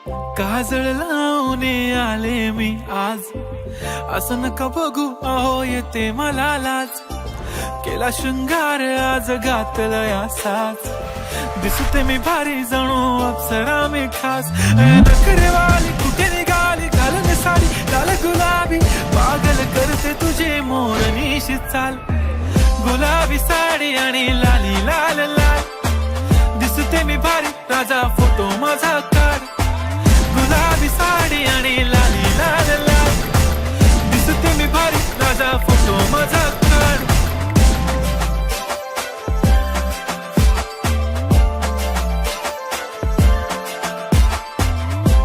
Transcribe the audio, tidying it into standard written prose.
काजळ लावून आले मी आज, असं नका बघू अहो येते मला लाज. केला शृंगार आज घातलाय असाच, दिसते मी भारी जणू अप्सरा मी खास. नखरेवाली कुठे निघाली घालून साडी लाल गुलाबी, पागल करते तुझे मोरनीशी चाल. गुलाबी साडी आणि लाली लाल लाल, दिसते मी भारी राजा फोटो माझा काढ.